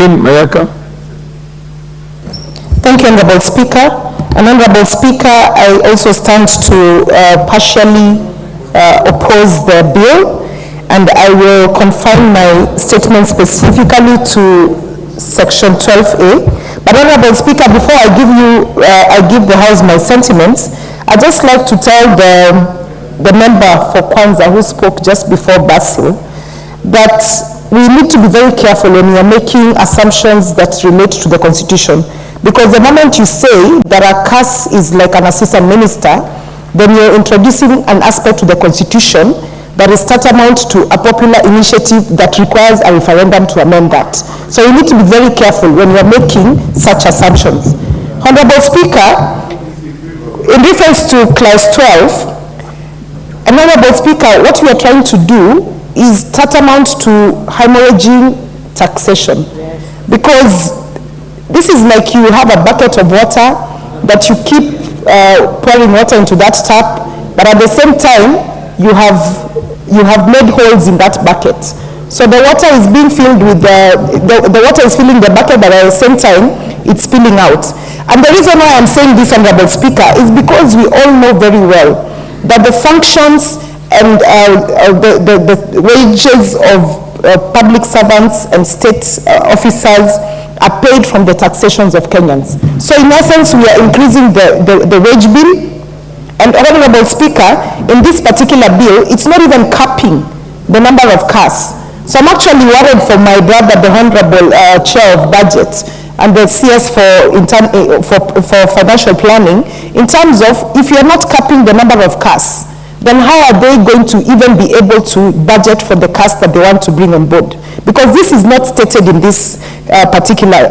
Irene Mayaka. Thank you, Honorable Speaker. And Honorable Speaker, I also stand to partially oppose the bill, and I will confine my statement specifically to Section 12A. But Honorable Speaker, before I give the House my sentiments, I'd just like to tell the member for Kwanza who spoke just before Basil that we need to be very careful when we are making assumptions that relate to the Constitution. Because the moment you say that a CAS is like an assistant minister, then you're introducing an aspect to the Constitution that is tantamount to a popular initiative that requires a referendum to amend that. So you need to be very careful when you're making such assumptions. Honorable Speaker, in reference to clause 12, Honorable Speaker, what we are trying to do is tantamount to hemorrhaging taxation. Because this is like you have a bucket of water that you keep pouring water into that tap, but at the same time, you have made holes in that bucket. So the water is being filled with the water is filling the bucket, but at the same time, it's spilling out. And the reason why I'm saying this, Honorable Speaker, is because we all know very well that the functions and the wages of public servants and state officers are paid from the taxations of Kenyans. So in essence, we are increasing the wage bill. And Honorable Speaker, in this particular bill, it's not even capping the number of CAS. So I'm actually worried for my brother, the Honorable Chair of Budget and the CS for financial planning, in terms of if you're not capping the number of CAS, then how are they going to even be able to budget for the CAS that they want to bring on board? Because this is not stated in this particular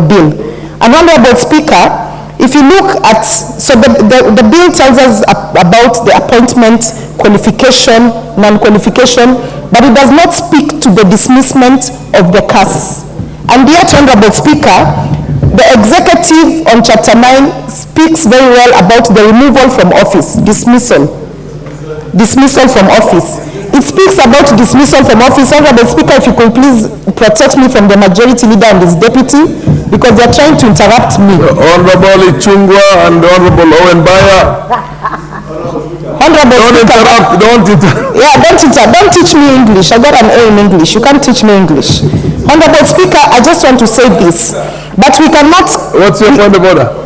bill. And Honorable Speaker, if you look at, so the bill tells us about the appointment, qualification, non-qualification, but it does not speak to the dismissment of the CAS. And yet, Honorable Speaker, the executive on Chapter 9 speaks very well about the removal from office, dismissal from office. It speaks about dismissal from office. Honorable Speaker, if you could please protect me from the majority leader and his deputy, because they're trying to interrupt me. Honorable Ichungwa and Honorable Owen Baya. Honorable don't Speaker, interrupt, don't interrupt. Yeah, don't teach me English. I got an A in English. You can't teach me English. Honorable Speaker, I just want to say this, but we cannot... What's your point of order?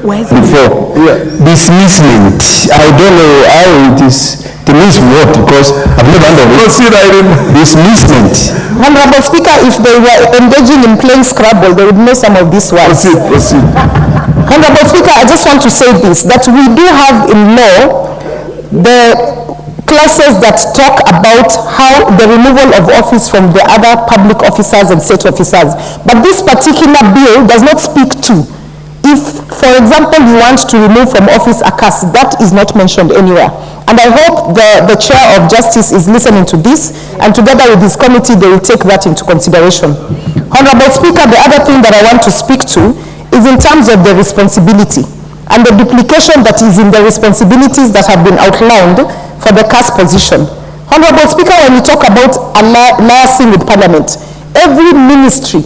Before, dismissment, I don't know how it is, to miss what, because I've never heard of it. Proceed, Irene. Dismissment. Honorable Speaker, if they were engaging in playing Scrabble, they would know some of these words. Proceed. Honorable Speaker, I just want to say this, that we do have in law the clauses that talk about how the removal of office from the other public officers and state officers. But this particular bill does not speak to, if, for example, you want to remove from office a CAS, that is not mentioned anywhere. And I hope the Chair of Justice is listening to this, and together with his committee, they will take that into consideration. Honorable Speaker, the other thing that I want to speak to is in terms of the responsibility and the duplication that is in the responsibilities that have been outlined for the CAS position. Honorable Speaker, when we talk about liaising with Parliament, every ministry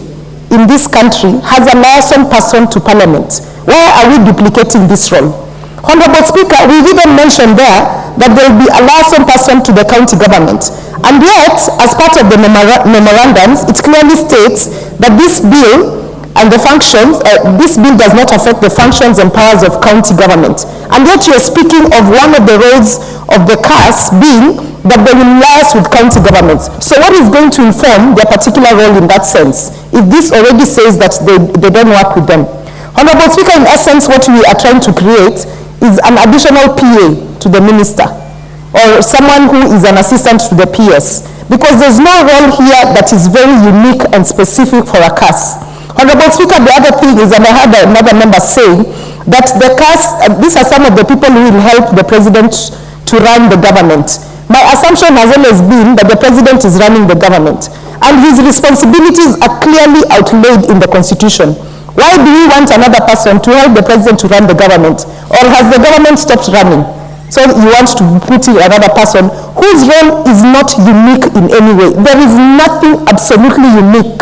in this country has a liaison person to Parliament. Why are we duplicating this role? Honorable Speaker, we've even mentioned there that there will be a liaison person to the county government. And yet, as part of the memorandums, it clearly states that this bill and the functions, this bill does not affect the functions and powers of county government. And yet you're speaking of one of the roles of the CAS being that they will liaise with county governments. So what is going to inform their particular role in that sense, if this already says that they don't work with them? Honorable Speaker, in essence, what we are trying to create is an additional PA to the minister, or someone who is an assistant to the PS, because there's no role here that is very unique and specific for a CAS. Honorable Speaker, the other thing is, and I heard another member saying, that the CAS, these are some of the people who will help the president to run the government. My assumption has always been that the president is running the government, and his responsibilities are clearly outlaid in the Constitution. Why do we want another person to help the president to run the government? Or has the government stopped running? So you want to put in another person whose role is not unique in any way. There is nothing absolutely unique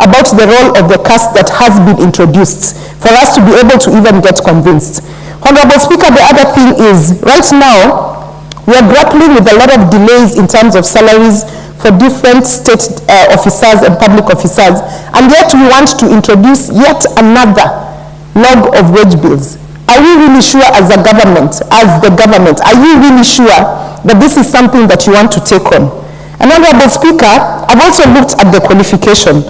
about the role of the caste that has been introduced for us to be able to even get convinced. Honorable Speaker, the other thing is, right now, we are grappling with a lot of delays in terms of salaries for different state officers and public officers, and yet we want to introduce yet another log of wage bills. Are we really sure as a government, are you really sure that this is something that you want to take on? And Honorable Speaker, I've also looked at the qualification.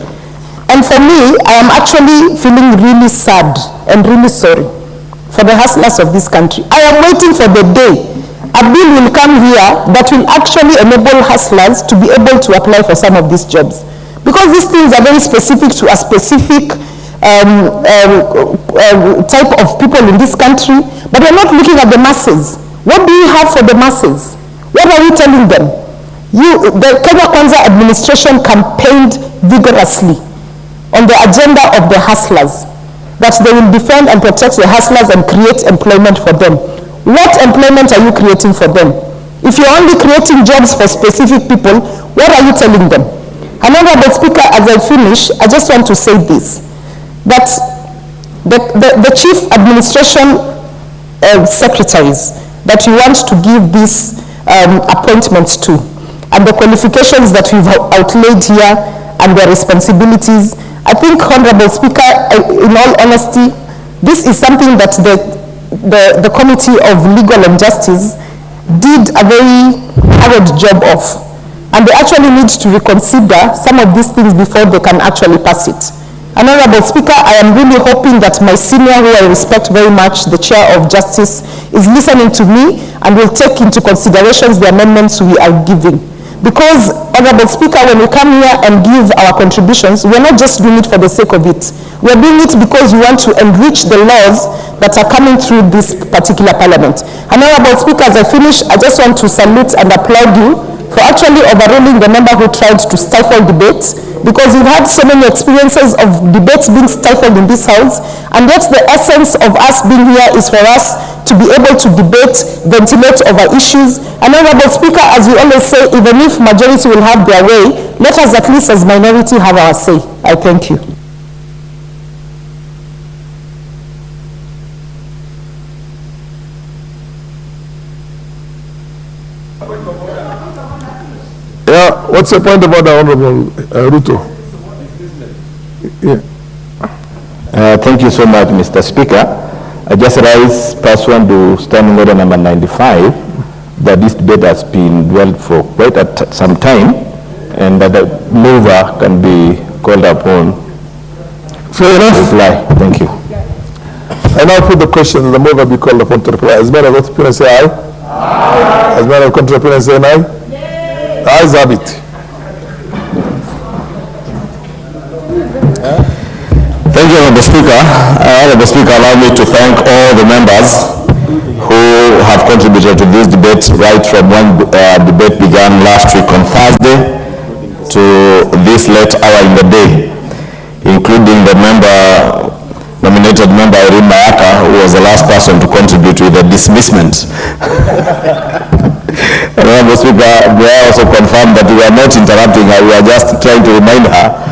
And for me, I am actually feeling really sad and really sorry for the hustlers of this country. I am waiting for the day a bill will come here that will actually enable hustlers to be able to apply for some of these jobs. Because these things are very specific to a specific type of people in this country, but we're not looking at the masses. What do you have for the masses? What are you telling them? The Kenya Kwanza administration campaigned vigorously on the agenda of the hustlers, that they will defend and protect the hustlers and create employment for them. What employment are you creating for them? If you're only creating jobs for specific people, what are you telling them? Honorable Speaker, as I finish, I just want to say this, that the chief administration secretaries that you want to give these appointments to, and the qualifications that we've outlaid here and their responsibilities, I think, Honorable Speaker, in all honesty, this is something that the Committee of Legal and Justice did a very hard job of. And they actually need to reconsider some of these things before they can actually pass it. Honorable Speaker, I am really hoping that my senior, who I respect very much, the Chair of Justice, is listening to me and will take into considerations the amendments we are giving. Because, Honorable Speaker, when we come here and give our contributions, we're not just doing it for the sake of it. We're doing it because we want to enrich the laws that are coming through this particular parliament. Honorable Speaker, as I finish, I just want to salute and applaud you for actually overruling the member who tried to stifle debate, because we've had so many experiences of debates being stifled in this house, and yet the essence of us being here is for us to be able to debate, ventilate over issues. And Honorable Speaker, as we always say, even if majority will have their way, let us at least as minority have our say. I thank you. Yeah, what's the point of order, Honorable Ruto? Yeah. Thank you so much, Mr. Speaker. I just raise pursuant to standing order number 95 that this debate has been dwelled for quite some time, and that the mover can be called upon. Fair enough. Reply. Thank you. I now put the question that the mover be called upon to reply. As matter of opinion say aye. Aye. As matter of contrary opinion say nay. The ayes have it. Thank you, Honorable Speaker. Honorable Speaker, allow me to thank all the members who have contributed to this debate right from when debate began last week on Thursday to this late hour in the day, including the nominated member Irene Mayaka, who was the last person to contribute with the dismissment. Honorable Speaker, we also confirmed that we are not interrupting her, we are just trying to remind her